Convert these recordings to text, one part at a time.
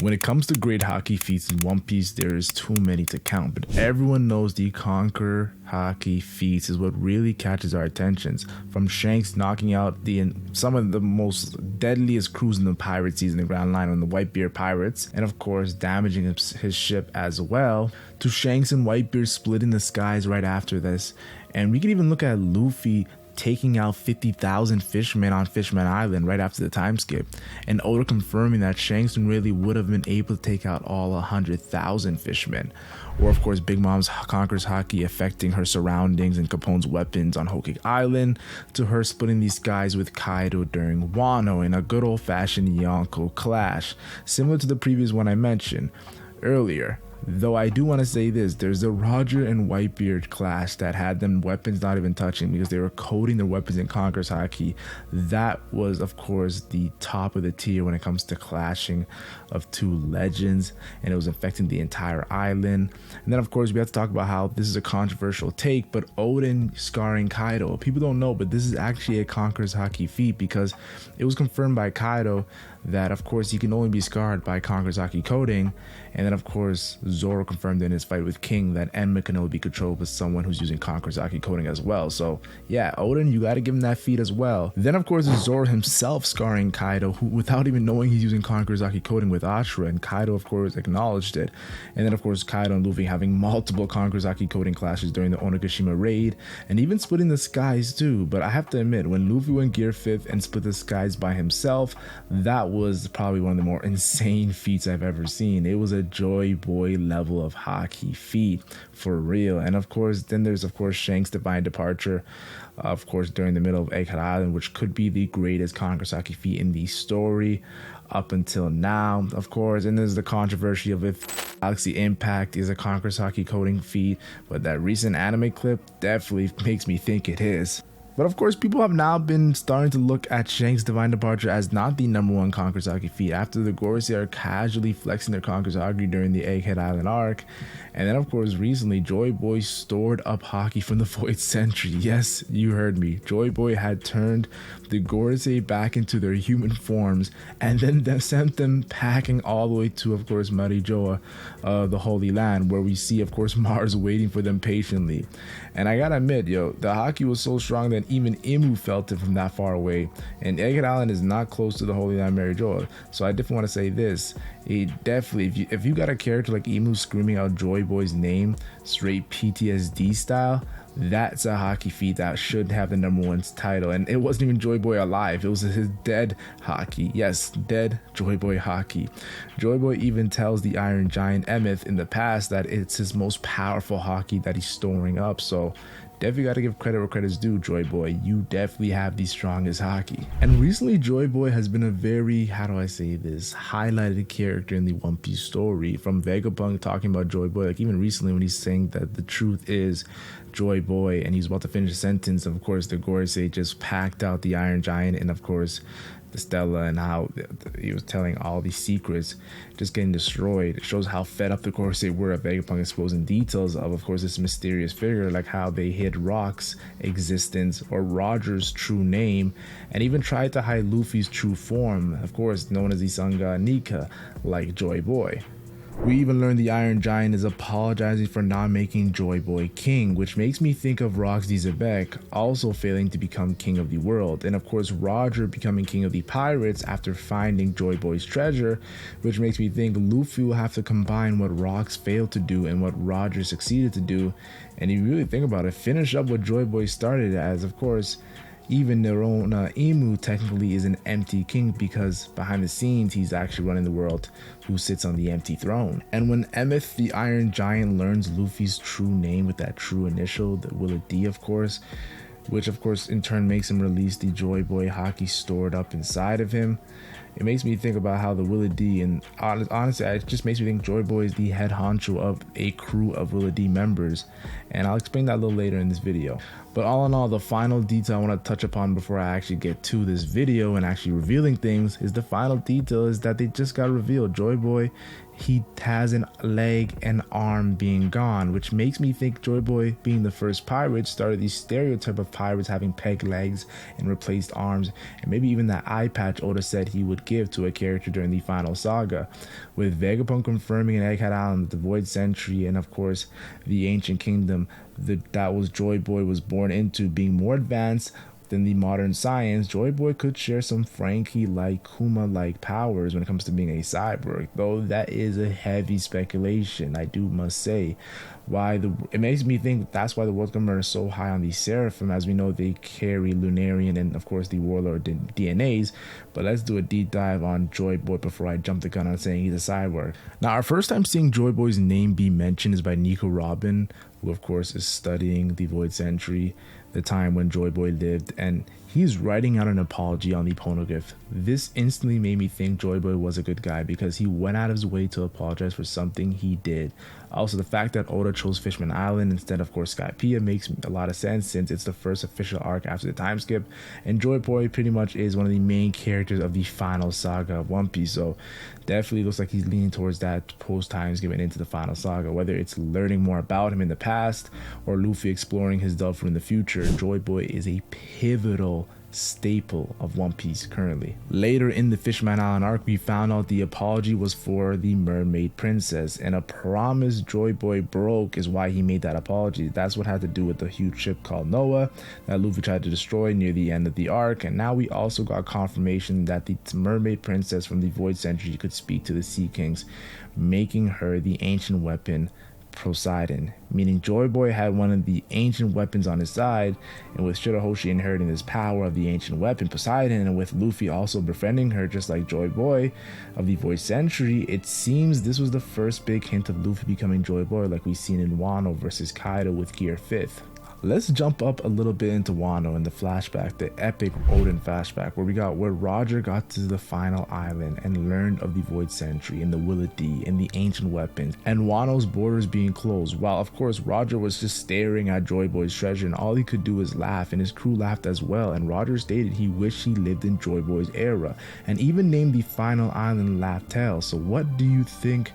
When it comes to great Haki feats in One Piece, there is too many to count, but everyone knows the Conqueror Haki feats is what really catches our attentions. From Shanks knocking out some of the most deadliest crews in the pirate seas in the Grand Line on the Whitebeard pirates, and of course damaging his ship as well, to Shanks and Whitebeard splitting the skies right after this. And we can even look at Luffy taking out 50,000 fishmen on Fishman Island right after the time skip, and Oda confirming that Shanks really would have been able to take out all 100,000 fishmen. Or of course Big Mom's Conqueror's Haki affecting her surroundings and Capone's weapons on Whole Cake Island, to her splitting these skies with Kaido during Wano in a good old-fashioned Yonko clash, similar to the previous one I mentioned earlier. Though I do want to say this, there's the Roger and Whitebeard clash that had them weapons not even touching because they were coating their weapons in Conqueror's Haki. That was of course the top of the tier when it comes to clashing of two legends, and it was affecting the entire island. And then of course we have to talk about how this is a controversial take, but Odin scarring Kaido, people don't know, but this is actually a Conqueror's Haki feat because it was confirmed by Kaido that of course he can only be scarred by Conqueror's Haki coating. And then of course Zoro confirmed in his fight with King that Enma can only be controlled with someone who's using Conqueror's Haki coating as well. So yeah, Odin, you got to give him that feat as well. Then of course is Zoro himself scarring Kaido, who, without even knowing he's using Conqueror's Haki coating with Ashura, and Kaido of course acknowledged it. And then of course Kaido and Luffy having multiple Conqueror's Haki coating clashes during the Onigashima raid, and even splitting the skies too. But I have to admit, when Luffy went Gear 5th and split the skies by himself, that was probably one of the more insane feats I've ever seen. It was a Joy Boy level of Haki feat for real. And of course then there's of course Shanks' divine departure, of course during the middle of Egghead Island, which could be the greatest Conqueror's Haki feat in the story up until now, of course. And there's the controversy of if Galaxy Impact is a Conqueror's Haki coding feat, but that recent anime clip definitely makes me think it is. But of course, people have now been starting to look at Shanks' divine departure as not the #1 Conqueror's Haki feat, after the Gorosei are casually flexing their Conqueror's Haki during the Egghead Island arc. And then of course recently Joy Boy stored up Haki from the Void Century. Yes, you heard me. Joy Boy had turned the Gorosei back into their human forms, and then sent them packing all the way to of course Marijoa, the Holy Land, where we see of course Mars waiting for them patiently. And I gotta admit, yo, the Haki was so strong that even Imu felt it from that far away, and Egghead Island is not close to the Holy Land Marijoa. So I definitely want to say this, it definitely, if you got a character like Imu screaming out Joy Boy's name straight PTSD style, that's a Haki feat that should have the #1 title. And it wasn't even Joy Boy alive, it was his dead Haki. Yes, dead Joy Boy Haki. Joy Boy even tells the Iron Giant Emeth in the past that it's his most powerful Haki that he's storing up. So definitely got to give credit where credit's due, Joy Boy. You definitely have the strongest Haki. And recently, Joy Boy has been a very, how do I say this, highlighted character in the One Piece story. From Vegapunk talking about Joy Boy, like even recently when he's saying that the truth is Joy Boy, and he's about to finish a sentence, of course the Gorosei just packed out the Iron Giant, and of course the Stella, and how he was telling all these secrets just getting destroyed. It shows how fed up the Gorosei were at Vegapunk exposing details of course this mysterious figure, like how they hid Rock's existence or Roger's true name, and even tried to hide Luffy's true form, of course known as the Sangha Nika, like Joy Boy. We even learned the Iron Giant is apologizing for not making Joy Boy king, which makes me think of Rox D. Zebek also failing to become king of the world, and of course Roger becoming king of the pirates after finding Joy Boy's treasure, which makes me think Luffy will have to combine what Rox failed to do and what Roger succeeded to do. And if you really think about it, finish up what Joy Boy started as. Of course, even their own Imu technically is an empty king, because behind the scenes he's actually running the world, who sits on the empty throne. And when Emeth the Iron Giant learns Luffy's true name with that true initial, the Willa D of course, which of course in turn makes him release the Joy Boy Haki stored up inside of him, it makes me think about how the Willa D, and honestly it just makes me think Joy Boy is the head honcho of a crew of Willa D members, and I'll explain that a little later in this video. But all in all, the final detail I want to touch upon before I actually get to this video and actually revealing things is the final detail is that they just got revealed. Joy Boy, he has a leg and arm being gone, which makes me think Joy Boy, being the first pirate, started the stereotype of pirates having peg legs and replaced arms, and maybe even that eye patch Oda said he would give to a character during the final saga. With Vegapunk confirming in Egghead Island that the Void Century and of course the Ancient Kingdom that was Joy Boy was born into being more advanced than the modern science, Joy Boy could share some Frankie-like, Kuma-like powers when it comes to being a cyborg, though that is a heavy speculation, I must say. It makes me think that's why the World Government are so high on the Seraphim, as we know they carry Lunarian and of course the Warlord DNAs. But let's do a deep dive on Joy Boy before I jump the gun on saying he's a cyborg. Now, our first time seeing Joy Boy's name be mentioned is by Nika Robin, who of course is studying the Void Century, the time when Joy Boy lived, and he's writing out an apology on the poneglyph. This instantly made me think Joy Boy was a good guy because he went out of his way to apologize for something he did. Also, the fact that Oda chose Fishman Island instead of course Skypiea makes a lot of sense since it's the first official arc after the time skip, and Joy Boy pretty much is one of the main characters of the final saga of One Piece, so definitely looks like he's leaning towards that post time skip and into the final saga, whether it's learning more about him in the past or Luffy exploring his Delphi in the future. Joy Boy is a pivotal staple of One Piece currently. Later in the Fishman Island arc, we found out the apology was for the Mermaid Princess, and a promise Joy Boy broke is why he made that apology. That's what had to do with the huge ship called Noah that Luffy tried to destroy near the end of the arc, and now we also got confirmation that the Mermaid Princess from the Void Century could speak to the Sea Kings, making her the ancient weapon Poseidon, meaning Joy Boy had one of the ancient weapons on his side, and with Shirahoshi inheriting this power of the ancient weapon Poseidon, and with Luffy also befriending her just like Joy Boy of the Void Century, it seems this was the first big hint of Luffy becoming Joy Boy like we've seen in Wano versus Kaido with Gear 5th. Let's jump up a little bit into Wano in the flashback, the epic Oden flashback, where Roger got to the final island and learned of the Void Century and the Willet D and the ancient weapons and Wano's borders being closed, while of course Roger was just staring at Joy Boy's treasure and all he could do was laugh, and his crew laughed as well, and Roger stated he wished he lived in Joy Boy's era and even named the final island Laugh Tale. So what do you think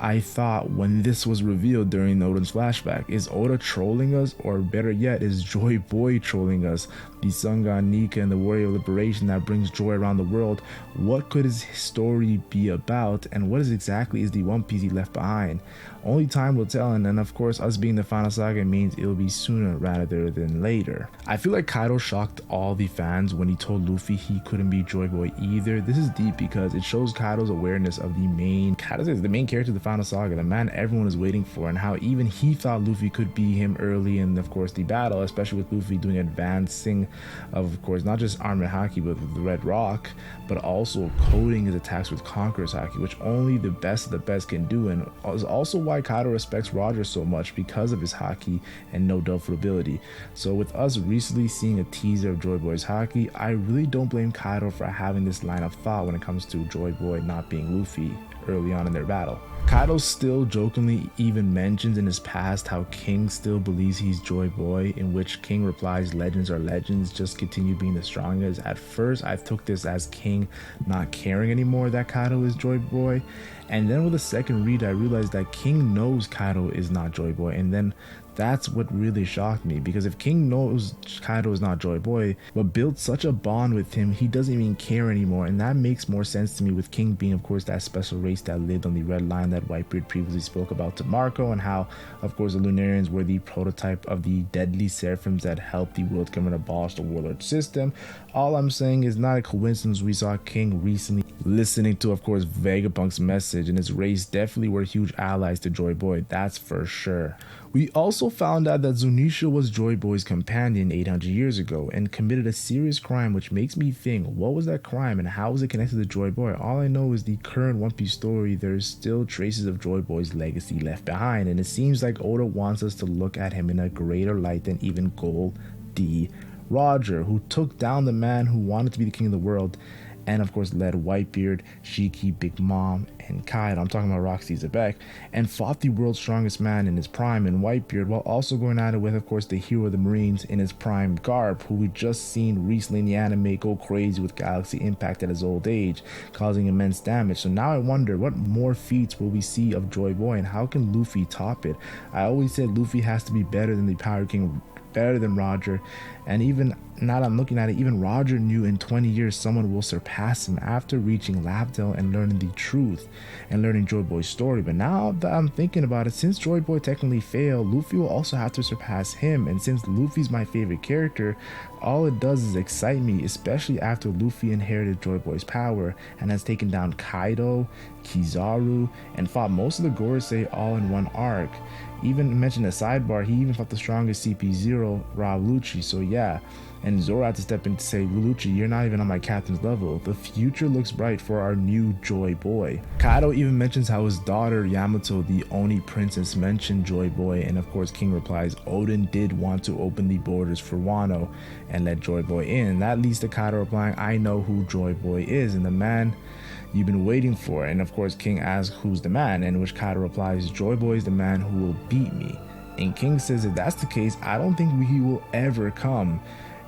I thought when this was revealed during Oden's flashback? Is Oda trolling us, or better yet, is Joy Boy trolling us? The Sun God Nika and the warrior of liberation that brings joy around the world. What could his story be about, and what exactly is the One Piece he left behind? Only time will tell, and then of course us being the final saga means it'll be sooner rather than later. I feel like Kaido shocked all the fans when he told Luffy he couldn't be Joy Boy either. This is deep because it shows Kaido's awareness of the main character of the final saga, the man everyone is waiting for, and how even he thought Luffy could be him early in of course the battle, especially with Luffy doing advancing of course not just armored haki but the red rock, but also coding his attacks with Conqueror's Haki, which only the best of the best can do, and is also why Kaido respects Roger so much, because of his haki and no doubtful ability. So with us recently seeing a teaser of Joy Boy's haki, I really don't blame Kaido for having this line of thought when it comes to Joy Boy not being Luffy early on in their battle. Kaido still jokingly even mentions in his past how King still believes he's Joy Boy, in which King replies, legends are legends, just continue being the strongest. At first I took this as King not caring anymore that Kaido is Joy Boy, and then with a second read I realized that King knows Kaido is not Joy Boy, and then that's what really shocked me, because if King knows Kaido is not Joy Boy but built such a bond with him, he doesn't even care anymore, and that makes more sense to me, with King being of course that special race that lived on the red line that Whitebeard previously spoke about to Marco, and how of course the Lunarians were the prototype of the deadly seraphims that helped the world government abolish the warlord system. All I'm saying is not a coincidence we saw King recently listening to of course Vegapunk's message, and his race definitely were huge allies to Joy Boy, that's for sure. We also found out that Zunisha was Joy Boy's companion 800 years ago and committed a serious crime, which makes me think, what was that crime and how was it connected to Joy Boy? All I know is the current One Piece story, there's still traces of Joy Boy's legacy left behind, and it seems like Oda wants us to look at him in a greater light than even Gold D Roger, who took down the man who wanted to be the king of the world and of course led Whitebeard, Shiki, Big Mom, and Kaido. I'm talking about Roxy Zebek, and fought the world's strongest man in his prime in Whitebeard, while also going at it with, of course, the hero of the Marines in his prime, Garp, who we just seen recently in the anime go crazy with Galaxy Impact at his old age, causing immense damage. So now I wonder, what more feats will we see of Joy Boy, and how can Luffy top it? I always said Luffy has to be better than the Pirate King, better than Roger, and even now that I'm looking at it, even Roger knew in 20 years someone will surpass him after reaching Labdale and learning the truth and learning Joy Boy's story. But now that I'm thinking about it, since Joy Boy technically failed, Luffy will also have to surpass him, and since Luffy's my favorite character, all it does is excite me, especially after Luffy inherited Joy Boy's power and has taken down Kaido, Kizaru, and fought most of the Gorosei all in one arc. Even mentioned a sidebar, he even fought the strongest CP0, Rob Lucci. So yeah, and Zoro had to step in to say, Lucci, you're not even on my captain's level. The future looks bright for our new Joy Boy. Kaido even mentions how his daughter Yamato, the Oni princess, mentioned Joy Boy, and of course King replies, Odin did want to open the borders for Wano and let Joy Boy in. That leads to Kaido replying, I know who Joy Boy is, and the man you've been waiting for. And of course King asks, who's the man? In which Kaido replies, Joy Boy is the man who will beat me. And King says, if that's the case, I don't think he will ever come.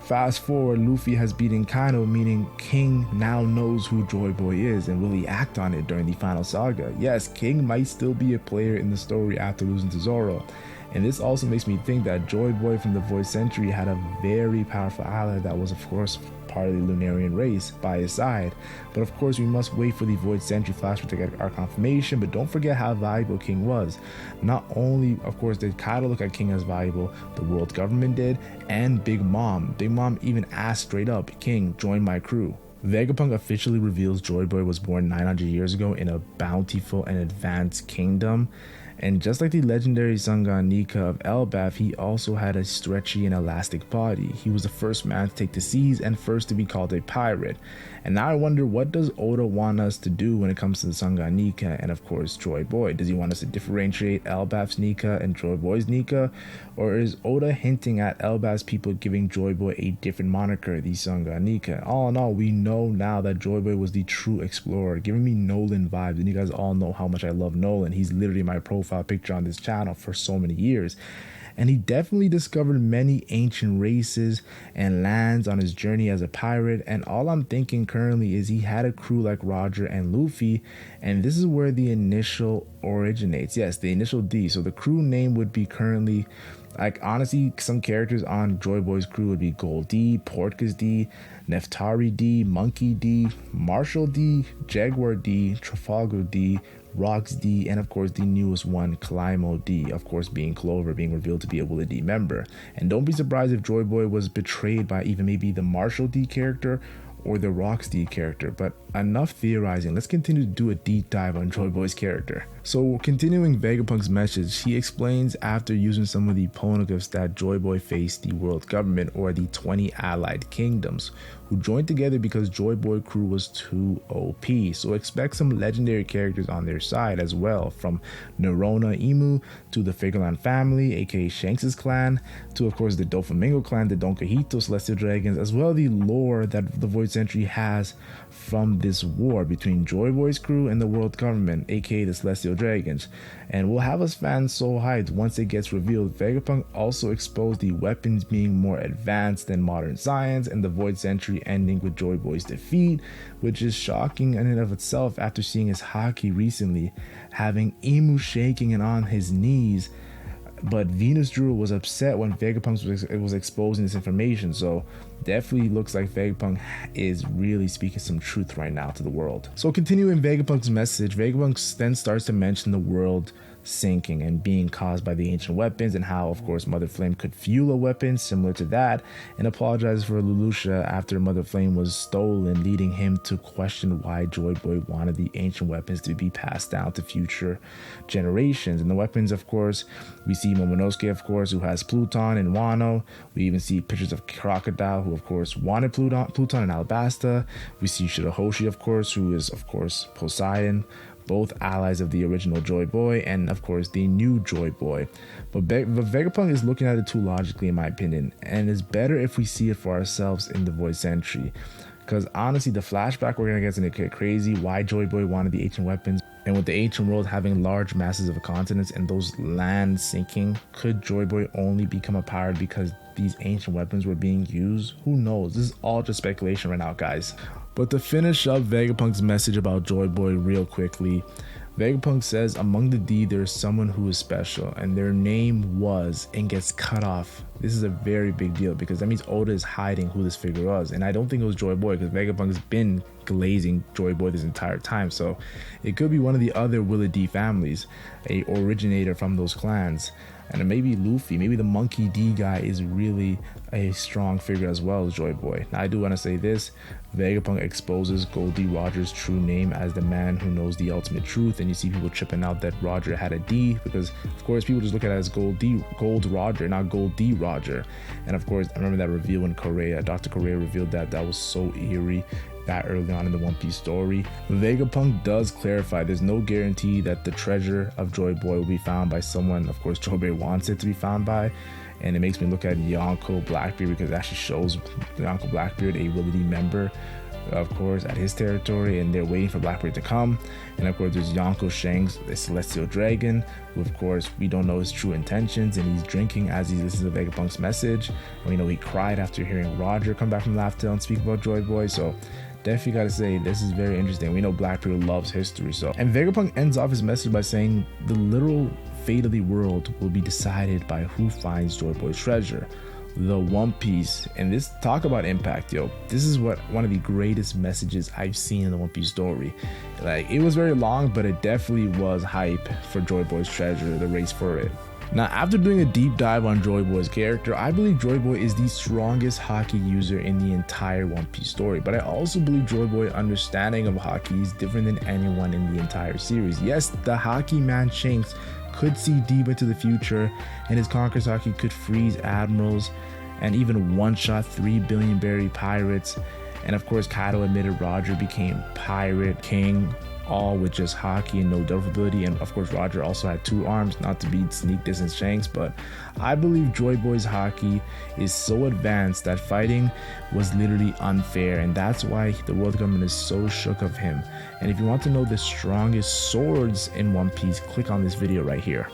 Fast forward, Luffy has beaten Kaido, meaning King now knows who Joy Boy is, and will he act on it during the final saga? Yes, King might still be a player in the story after losing to Zoro. And this also makes me think that Joy Boy from the Void Century had a very powerful ally that was, of course, part of the Lunarian race by his side. But of course, we must wait for the Void Century flashback to get our confirmation. But don't forget how valuable King was. Not only, of course, did Kaido look at King as valuable, the world government did, and Big Mom. Big Mom even asked straight up, King, join my crew. Vegapunk officially reveals Joy Boy was born 900 years ago in a bountiful and advanced kingdom. And just like the legendary sun god Nika of Elbaf, he also had a stretchy and elastic body. He was the first man to take the seas and first to be called a pirate. And now I wonder, what does Oda want us to do when it comes to the sun god Nika and of course Joy Boy? Does he want us to differentiate Elbaf's Nika and Joy Boy's Nika? Or is Oda hinting at Elbaf's people giving Joy Boy a different moniker, the sun god Nika? All in all, we know now that Joy Boy was the true explorer, giving me Nolan vibes. And you guys all know how much I love Nolan. He's literally my profile picture on this channel for so many years. And he definitely discovered many ancient races and lands on his journey as a pirate. And all I'm thinking currently is he had a crew like Roger and Luffy, and this is where the initial originates. Yes, the initial D. So the crew name would be currently, like, honestly, some characters on Joy Boy's crew would be Gold D, Portgas D, Neftari D, Monkey D, Marshall D, Jaguar D, Trafalgar D, Rox D, and of course the newest one, Climo D, of course being Clover, being revealed to be a Willy D member. And don't be surprised if Joy Boy was betrayed by even maybe the Marshall D character or the Rox D character. But enough theorizing, let's continue to do a deep dive on Joy Boy's character. So continuing Vegapunk's message, he explains after using some of the poneglyphs that Joy Boy faced the world government, or the 20 allied kingdoms, who joined together because Joy Boy crew was too OP. So expect some legendary characters on their side as well, from Nerona Imu to the Fagerland family, aka Shanks' clan, to of course the Doflamingo clan, the Don Cajito Celestial Dragons, as well the lore that the Void Century has from this war between Joy Boy's crew and the world government, aka the Celestial Dragons. And will have us fans so hyped once it gets revealed. Vegapunk also exposed the weapons being more advanced than modern science, and the Void Century ending with Joy Boy's defeat, which is shocking in and of itself after seeing his Haki recently, having Imu shaking and on his knees. But Venus Drew was upset when Vegapunk was exposing this information, so definitely looks like Vegapunk is really speaking some truth right now to the world. So continuing Vegapunk's message, Vegapunk then starts to mention the world sinking and being caused by the ancient weapons, and how of course Mother Flame could fuel a weapon similar to that, and apologizes for Lelouch after Mother Flame was stolen, leading him to question why Joy Boy wanted the ancient weapons to be passed down to future generations. And the weapons, of course, we see Momonosuke, of course, who has Pluton and Wano. We even see pictures of Crocodile, who of course wanted Pluton and Alabasta. We see Shirahoshi, of course, who is of course Poseidon, both allies of the original Joy Boy, and of course the new Joy Boy. But Vegapunk is looking at it too logically, in my opinion, and it's better if we see it for ourselves in the Void Century. Because honestly, the flashback we're gonna get to get crazy. Why Joy Boy wanted the ancient weapons, and with the ancient world having large masses of continents and those lands sinking, could Joy Boy only become a pirate because these ancient weapons were being used? Who knows? This is all just speculation right now, guys. But to finish up Vegapunk's message about Joy Boy real quickly, Vegapunk says among the D there's someone who is special and their name was and gets cut off. This is a very big deal because that means Oda is hiding who this figure was, and I don't think it was Joy Boy because Vegapunk has been glazing Joy Boy this entire time, so it could be one of the other Willie D families, a originator from those clans. And maybe Luffy, maybe the Monkey D guy is really a strong figure as well as Joy Boy. Now I do want to say this, Vegapunk exposes Gold D Roger's true name as the man who knows the ultimate truth, and you see people tripping out that Roger had a D because of course people just look at it as Gold Roger, not Gold D Roger. And of course I remember that reveal when Dr. Correa revealed that was so eerie that early on in the One Piece story. Vegapunk does clarify there's no guarantee that the treasure of Joy Boy will be found by someone, of course Joy Boy wants it to be found by, and it makes me look at Yonko Blackbeard because it actually shows Yonko Blackbeard, a Willie D member, of course, at his territory, and they're waiting for Blackbeard to come. And of course there's Yonko Shanks, the celestial dragon, who of course we don't know his true intentions, and he's drinking as he listens to Vegapunk's message. And we know he cried after hearing Roger come back from Laugh Tale and speak about Joy Boy, so definitely gotta say this is very interesting. We know Blackbeard loves history, so. And Vegapunk ends off his message by saying the literal fate of the world will be decided by who finds Joy Boy's treasure, the One Piece. And this, talk about impact, yo, this is what one of the greatest messages I've seen in the One Piece story. Like, it was very long, but it definitely was hype for Joy Boy's treasure, the race for it. Now, after doing a deep dive on Joy Boy's character, I believe Joy Boy is the strongest Haki user in the entire One Piece story, but I also believe Joy Boy's understanding of Haki is different than anyone in the entire series. Yes, the Haki man Shanks could see deep into the future, and his Conqueror Haki could freeze admirals and even one-shot 3 billion berry pirates. And of course, Kaido admitted Roger became Pirate King, all with just Haki and no durability. And of course Roger also had 2 arms, not to be sneak distance Shanks, but I believe Joy Boy's Haki is so advanced that fighting was literally unfair, and that's why the world government is so shook of him. And if you want to know the strongest swords in One Piece, click on this video right here.